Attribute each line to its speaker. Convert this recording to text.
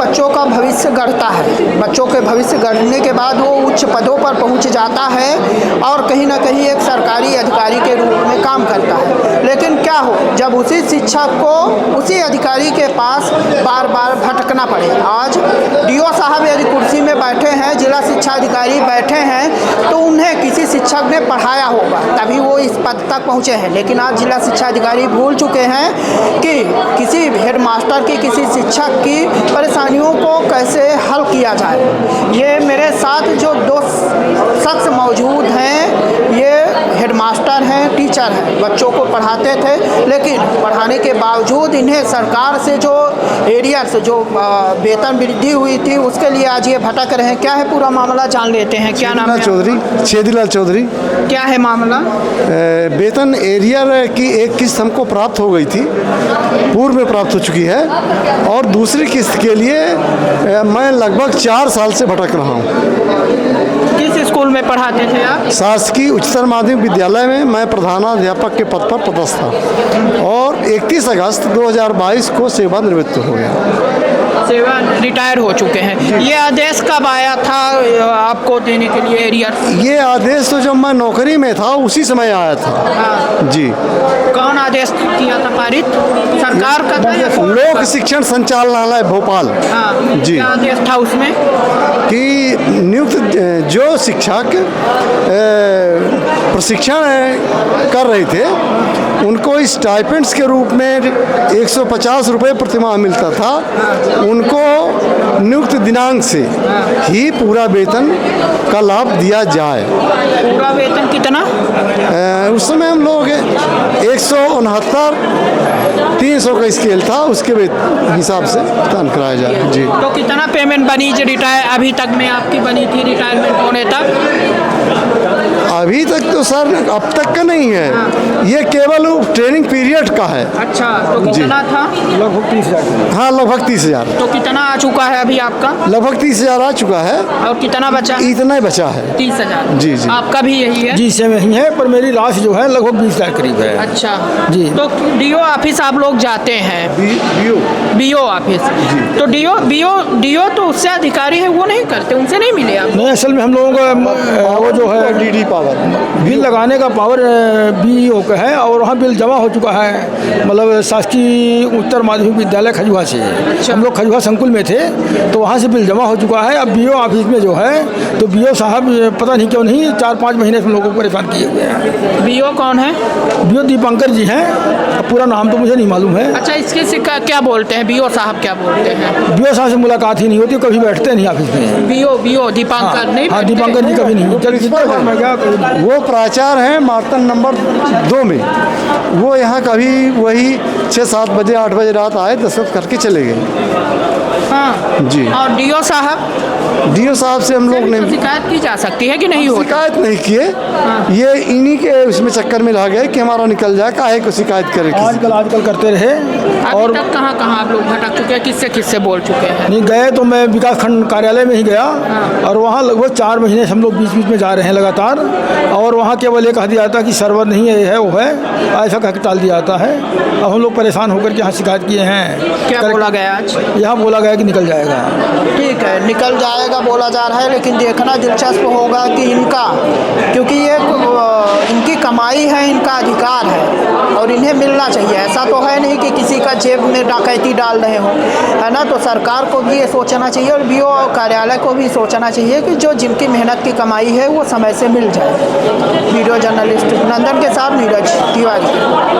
Speaker 1: बच्चों का भविष्य गढ़ता है। बच्चों के भविष्य गढ़ने के बाद वो उच्च पदों पर पहुंच जाता है और कहीं ना कहीं एक सरकारी अधिकारी के रूप में काम करता है। लेकिन क्या हो जब उसी शिक्षक को उसी अधिकारी के पास बार बार भटकना पड़े। आज डीओ साहब यदि कुर्सी में बैठे हैं, जिला शिक्षा अधिकारी बैठे हैं, तो उन्हें किसी शिक्षक ने पढ़ाया होगा तभी वो इस पद तक पहुँचे हैं। लेकिन आज जिला शिक्षा अधिकारी भूल चुके हैं कि किसी हेडमास्टर की, किसी शिक्षक की परेशानियों को कैसे हल किया जाए। ये मेरे साथ जो दो शख्स मौजूद हैं, ये हेडमास्टर हैं, टीचर हैं, बच्चों को पढ़ाते थे, लेकिन पढ़ाने के बावजूद इन्हें सरकार से जो एरियर्स, जो वेतन वृद्धि हुई थी, उसके लिए आज ये भटक रहे हैं। क्या है पूरा मामला, जान लेते हैं। क्या नाम है?
Speaker 2: चौधरी, छेदीलाल चौधरी।
Speaker 1: क्या है मामला?
Speaker 2: वेतन एरियर की एक किस्त हमको प्राप्त हो गई थी, पूर्व में प्राप्त हो चुकी है, और दूसरी किस्त के लिए मैं लगभग 4 साल से भटक रहा हूँ।
Speaker 1: किस स्कूल में पढ़ाते थे आप?
Speaker 2: शासकीय उच्चतर माध्यमिक विद्यालय में मैं प्रधानाध्यापक के पद पर पदस्थ था और 31 अगस्त 2022 को सेवानिवृत्त हो गया।
Speaker 1: सेवा रिटायर हो चुके हैं। ये आदेश कब आया था आपको देने के लिए एरियर?
Speaker 2: ये आदेश तो जब मैं नौकरी में था उसी समय आया था।
Speaker 1: हाँ।
Speaker 2: जी।
Speaker 1: कौन आदेश किया था पारित? सरकार का था या
Speaker 2: लोक शिक्षण संचालनालय भोपाल।
Speaker 1: हाँ।
Speaker 2: जी।
Speaker 1: क्या आदेश था उसमें?
Speaker 2: कि नियुक्त जो शिक्षक प्रशिक्षण कर रहे थे उनको स्टाइपेंड्स के रूप में 150 रुपये प्रतिमाह मिलता था, उनको नियुक्त दिनांक से ही पूरा वेतन का लाभ दिया जाए।
Speaker 1: पूरा वेतन कितना?
Speaker 2: उस समय हम लोग 169 300 का स्केल था, उसके हिसाब से भुगतान कराया जाए। जी।
Speaker 1: तो कितना पेमेंट बनी जो रिटायर अभी तक में आपकी बनी थी रिटायरमेंट होने तक?
Speaker 2: अभी तक तो सर अब तक का नहीं है। हाँ। ये केवल ट्रेनिंग पीरियड का है।
Speaker 1: अच्छा, तो कितना था?
Speaker 2: लगभग 30,000। हाँ, लगभग 30,000।
Speaker 1: तो कितना आ चुका है अभी आपका?
Speaker 2: लगभग 30,000 आ चुका है।
Speaker 1: और कितना बचा?
Speaker 2: इतना ही बचा है,
Speaker 1: 30,000।
Speaker 2: जी जी।
Speaker 1: आपका भी यही है?
Speaker 3: जी, सेम यही है, पर मेरी राशि जो है लगभग 20 लाख करीब है।
Speaker 1: अच्छा
Speaker 3: जी।
Speaker 1: तो डीओ ऑफिस आप लोग जाते हैं? BO office. तो डीओ तो उससे अधिकारी है, वो नहीं करते, उनसे नहीं मिले आप?
Speaker 3: नहीं, असल में हम लोगों का वो जो है
Speaker 2: डीडी पावर
Speaker 3: बिल लगाने का पावर बीईओ का है, और वहाँ बिल जमा हो चुका है, मतलब शासकीय उत्तर माध्यमिक विद्यालय खजुआ से।
Speaker 1: अच्छा।
Speaker 3: हम लोग खजुआ संकुल में थे, तो वहाँ से बिल जमा हो चुका है। अब बीओ ऑफिस में जो है, तो बीओ साहब पता नहीं क्यों नहीं 4-5 महीने से हम लोगों को परेशान किए हुए हैं।
Speaker 1: बीओ कौन है?
Speaker 3: बीओ दीपांकर जी हैं, अब पूरा नाम तो मुझे नहीं मालूम है।
Speaker 1: अच्छा, इसके से क्या बोलते हैं? बीओ साहब क्या बोलते हैं?
Speaker 3: बीओ साहब से मुलाकात ही नहीं होती, कभी बैठते नहीं ऑफिस में।
Speaker 1: बीओ दीपांकर नहीं?
Speaker 3: हाँ, दीपांकर जी कभी नहीं।
Speaker 2: वो प्राचार्य हैं मार्तन नंबर 2 में। वो यहाँ कभी वही 6-7 बजे 8 बजे रात आए, दस्तखत करके चले गए।
Speaker 1: हाँ
Speaker 2: जी।
Speaker 1: और डीओ साहब
Speaker 2: से हम लोग ने
Speaker 1: शिकायत की जा सकती है कि नहीं होती?
Speaker 2: शिकायत नहीं किए। ये इन्हीं के उसमें चक्कर में लग गए कि हमारा निकल जाए, काहे को शिकायत करे।
Speaker 3: आजकल करते रहे।
Speaker 1: और तक कहाँ आप लोग भटक चुके हैं? किससे बोल चुके हैं?
Speaker 3: नहीं गए तो मैं विकास खंड कार्यालय में ही गया। और वहाँ लगभग 4 महीने से हम लोग बीच में जा रहे हैं लगातार, और वहाँ केवल ये कह दिया जाता है कि सर्वर नहीं है, है वो है, ऐसा कह के टाल दिया जाता है। अब हम लोग परेशान होकर के यहाँ शिकायत किए हैं।
Speaker 1: क्या बोला गया आज?
Speaker 3: यहाँ बोला गया कि निकल जाएगा।
Speaker 1: ठीक है, निकल जाएगा बोला जा रहा है, लेकिन देखना दिलचस्प होगा कि इनका, क्योंकि ये इनकी कमाई है, इनका अधिकार है और इन्हें मिलना चाहिए। ऐसा तो है नहीं कि किसी का जेब में डकैती डाल रहे हो, है ना। तो सरकार को भी ये सोचना चाहिए और बीओ कार्यालय को भी सोचना चाहिए कि जो जिनकी मेहनत की कमाई है वो समय से मिल जाए। वीडियो जर्नलिस्ट नंदन के साथ नीरज तिवारी।